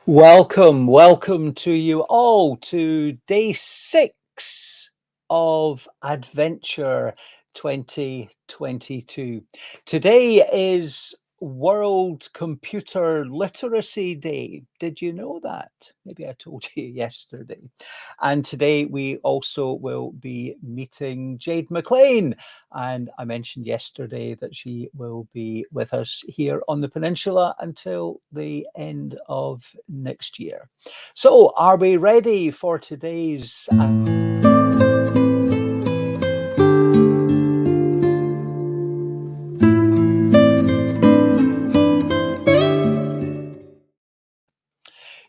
Welcome to you all to day 6 of Adventure 2022. Today is World Computer Literacy Day. Did you know that? Maybe I told you yesterday. And today we also will be meeting Jade MacLean. And I mentioned yesterday that she will be with us here on the peninsula until the end of next year. So, are we ready for today's?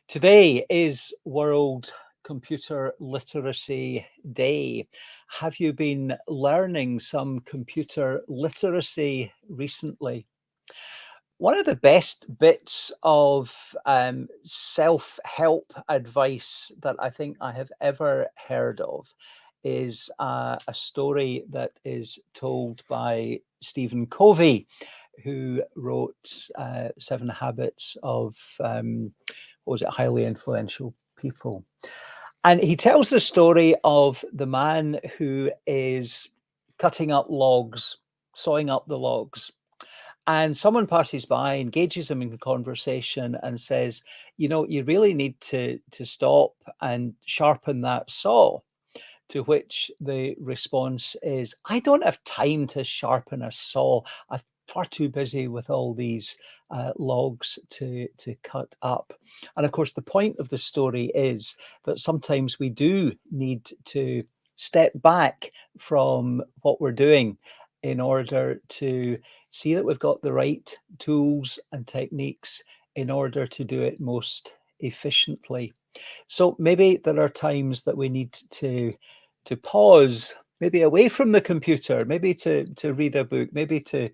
Today is World Computer Literacy Day. Have you been learning some computer literacy recently? One of the best bits of self-help advice that I think I have ever heard of is a story that is told by Stephen Covey, who wrote Seven Habits of what was it, highly influential people. And he tells the story of the man who is cutting up logs, sawing up the logs, and someone passes by, engages him in conversation and says, you really need to stop and sharpen that saw. To which the response is, I don't have time to sharpen a saw. I'm far too busy with all these logs to cut up. And of course, the point of the story is that sometimes we do need to step back from what we're doing in order to see that we've got the right tools and techniques in order to do it most efficiently. So maybe there are times that we need to pause, maybe away from the computer, maybe to read a book, maybe to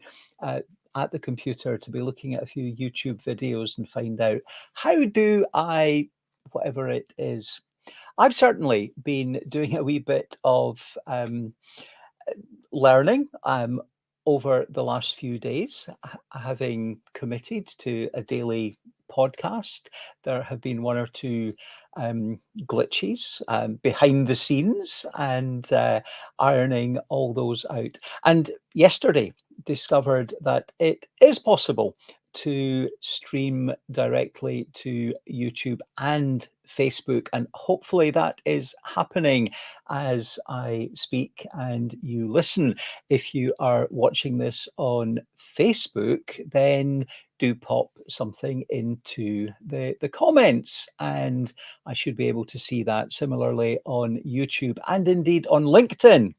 at the computer to be looking at a few YouTube videos and find out, how do I, whatever it is. I've certainly been doing a wee bit of learning over the last few days, having committed to a daily podcast. There have been one or two glitches behind the scenes, and ironing all those out. And yesterday discovered that it is possible to stream directly to YouTube and Facebook, and hopefully that is happening as I speak and you listen. If you are watching this on Facebook, then do pop something into the comments, and I should be able to see that. Similarly on YouTube and indeed on LinkedIn,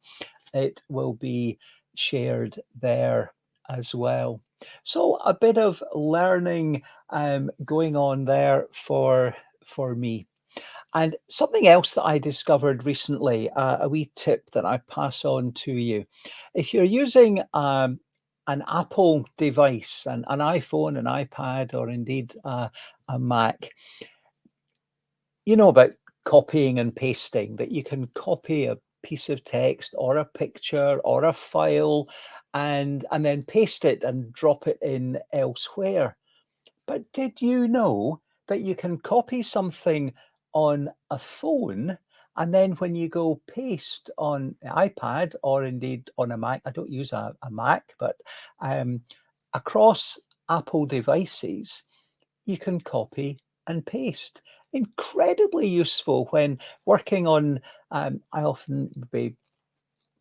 it will be shared there as well. So a bit of learning going on there for me. And something else that I discovered recently, a wee tip that I pass on to you. If you're using an Apple device, an iPhone, an iPad, or indeed a Mac, you know about copying and pasting, that you can copy a piece of text or a picture or a file and then paste it and drop it in elsewhere. But did you know that you can copy something on a phone, and then when you go paste on the iPad or indeed on a Mac, I don't use a Mac, but um, across Apple devices, you can copy and paste. Incredibly useful when working on, I often be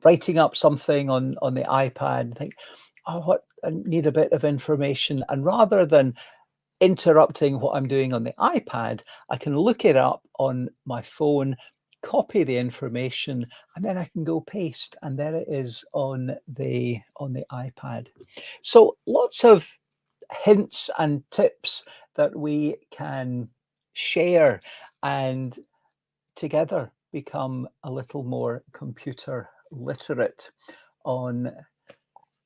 writing up something on the iPad and think, oh, what, I need a bit of information. And rather than interrupting what I'm doing on the iPad, I can look it up on my phone, copy the information, and then I can go paste, and there it is on the iPad. So lots of hints and tips that we can share and together become a little more computer literate on,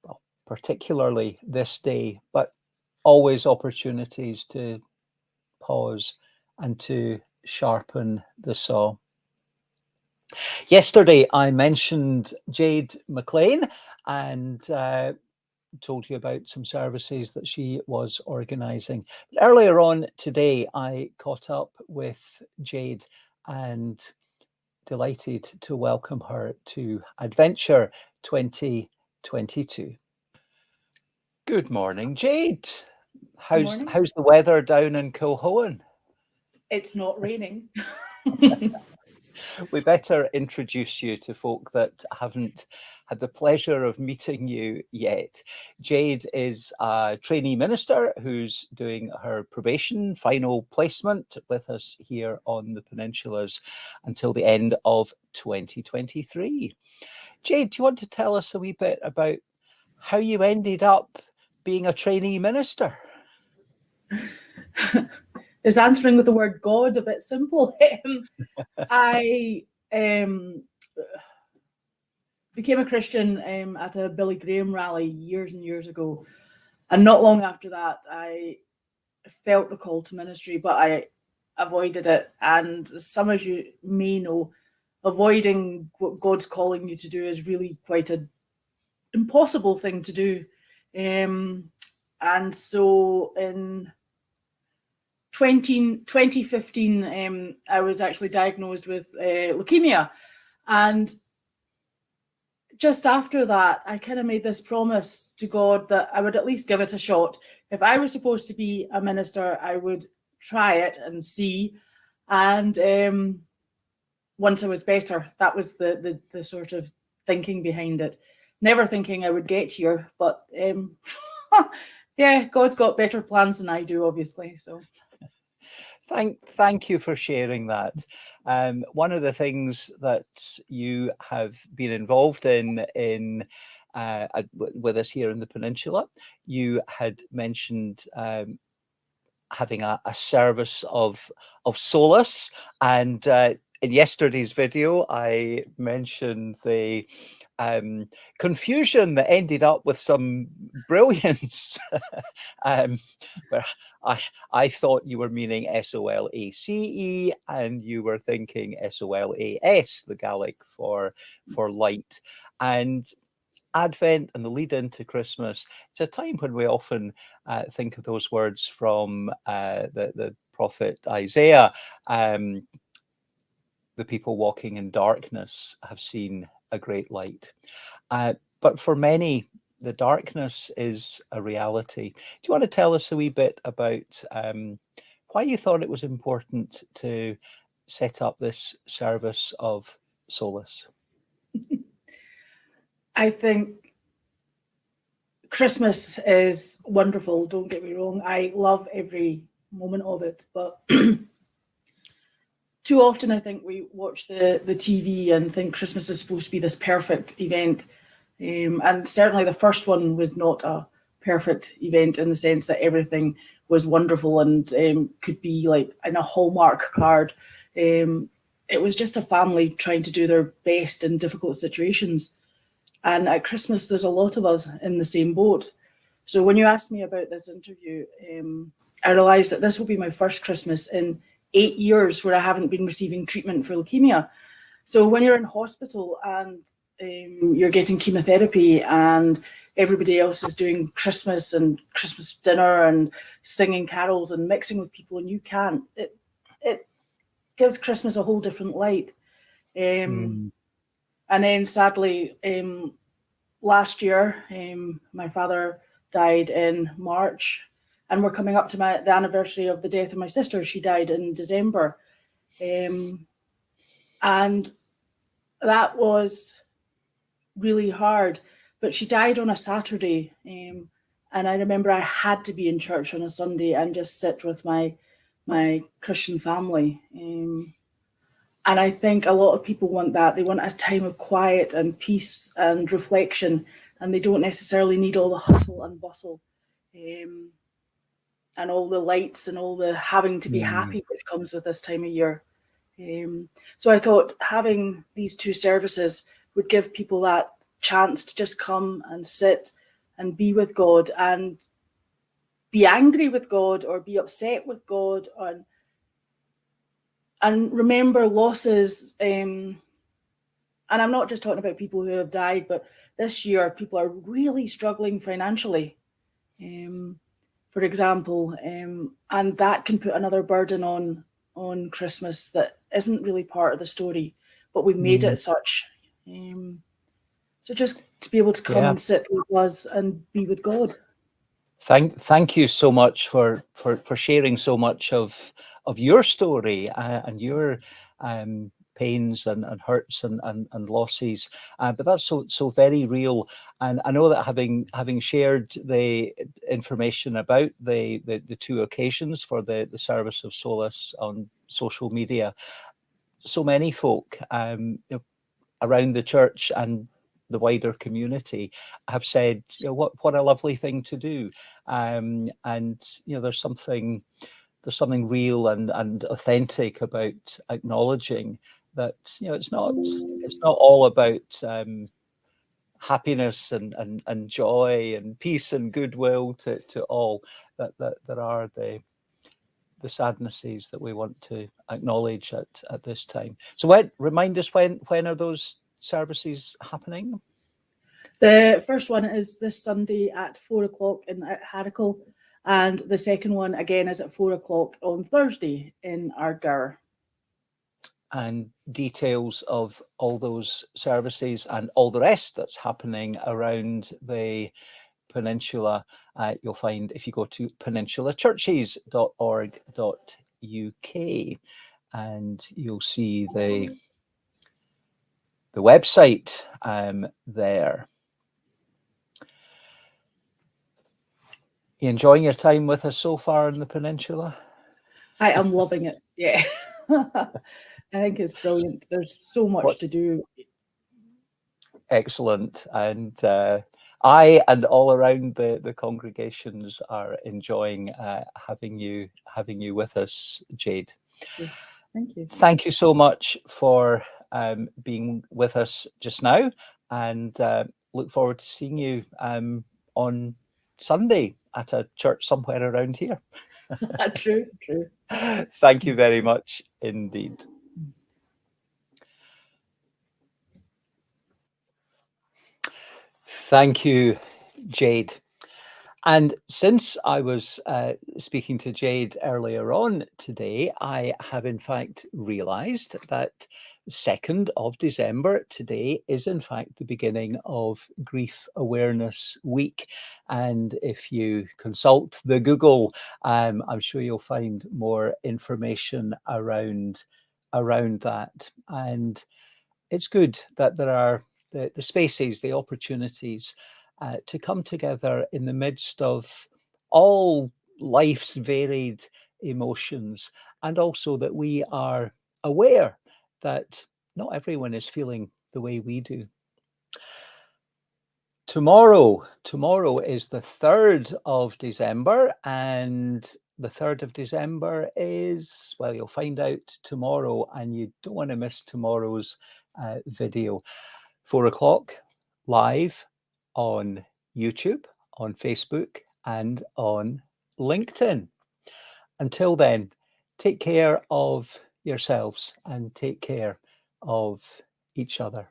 well, particularly this day, but always opportunities to pause and to sharpen the saw. Yesterday, I mentioned Jade MacLean, and told you about some services that she was organising. Earlier on today, I caught up with Jade and delighted to welcome her to Adventure 2022. Good morning, Jade. How's Morning. the weather down in Kilhoan? It's not raining. We better introduce you to folk that haven't had the pleasure of meeting you yet. Jade is a trainee minister who's doing her probation final placement with us here on the peninsulas until the end of 2023. Jade, do you want to tell us a wee bit about how you ended up being a trainee minister? Is answering with the word God a bit simple? I became a Christian at a Billy Graham rally years and years ago. And not long after that, I felt the call to ministry, but I avoided it. And some of you may know, avoiding what God's calling you to do is really quite an impossible thing to do. And so in 2015, I was actually diagnosed with leukemia. And just after that, I kind of made this promise to God that I would at least give it a shot. If I was supposed to be a minister, I would try it and see. And once I was better, that was the sort of thinking behind it. Never thinking I would get here, but yeah, God's got better plans than I do, obviously. So. Thank you for sharing that. One of the things that you have been involved in with us here in the peninsula, you had mentioned having a service of solace, and in yesterday's video, I mentioned the confusion that ended up with some brilliance. Where I thought you were meaning SOLACE, and you were thinking SOLAS, the Gaelic for light. And Advent and the lead into Christmas, it's a time when we often think of those words from the prophet Isaiah. The people walking in darkness have seen a great light. But for many, the darkness is a reality. Do you want to tell us a wee bit about why you thought it was important to set up this service of solace? I think Christmas is wonderful, don't get me wrong. I love every moment of it, but too often I think we watch the TV and think Christmas is supposed to be this perfect event. And certainly the first one was not a perfect event in the sense that everything was wonderful and could be like in a Hallmark card. It was just a family trying to do their best in difficult situations. And at Christmas, there's a lot of us in the same boat. So when you asked me about this interview, I realised that this will be my first Christmas in 8 years where I haven't been receiving treatment for leukemia. So when you're in hospital and you're getting chemotherapy and everybody else is doing Christmas and Christmas dinner and singing carols and mixing with people and you can't, it gives Christmas a whole different light. And then sadly, last year, my father died in March, and we're coming up to the anniversary of the death of my sister. She died in December. And that was really hard, but she died on a Saturday. And I remember I had to be in church on a Sunday and just sit with my Christian family. And I think a lot of people want that. They want a time of quiet and peace and reflection, and they don't necessarily need all the hustle and bustle and all the lights and all the having to be happy which comes with this time of year. So I thought having these two services would give people that chance to just come and sit and be with God and be angry with God or be upset with God and remember losses and I'm not just talking about people who have died, but this year people are really struggling financially. For example, and that can put another burden on Christmas that isn't really part of the story, but we've made it such. So just to be able to come Yeah. and sit with us and be with God. Thank you so much for sharing so much of your story and your pains and hurts and losses, but that's so very real. And I know that having shared the information about the two occasions for the service of solace on social media, so many folk around the church and the wider community have said, what a lovely thing to do, and there's something real and authentic about acknowledging that it's not all about happiness and joy and peace and goodwill to all, that there are the sadnesses that we want to acknowledge at this time. So remind us, when are those services happening? The first one is this Sunday at 4:00 in Harrickle, and the second one again is at 4:00 on Thursday in Ardgour. And details of all those services and all the rest that's happening around the peninsula, you'll find if you go to peninsulachurches.org.uk, and you'll see the website there. You enjoying your time with us so far in the peninsula? I am loving it. Yeah. I think it's brilliant. There's so much to do. Excellent. And I and all around the congregations are enjoying having you with us, Jade. Thank you. Thank you so much for being with us just now, and look forward to seeing you on Sunday at a church somewhere around here. True. Thank you very much indeed. Thank you, Jade. And since I was speaking to Jade earlier on today, I have in fact realised that 2nd of December today is in fact the beginning of Grief Awareness Week. And if you consult the Google, I'm sure you'll find more information around that. And it's good that there are the spaces, the opportunities to come together in the midst of all life's varied emotions, and also that we are aware that not everyone is feeling the way we do. Tomorrow is the 3rd of December, and the 3rd of December is, well, you'll find out tomorrow, and you don't want to miss tomorrow's video. 4:00 live on YouTube, on Facebook, and on LinkedIn. Until then, take care of yourselves and take care of each other.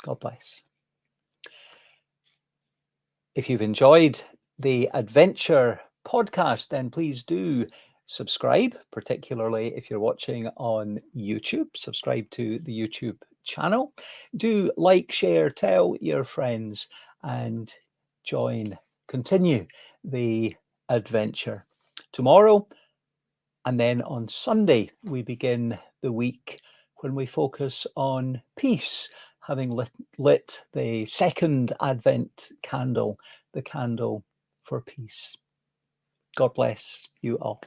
God bless. If you've enjoyed the Adventure podcast, then please do subscribe, particularly if you're watching on YouTube. Subscribe to the YouTube channel. Do like, share, tell your friends, and continue the adventure. Tomorrow and then on Sunday, we begin the week when we focus on peace, having lit the 2nd Advent candle, the candle for peace. God bless you all.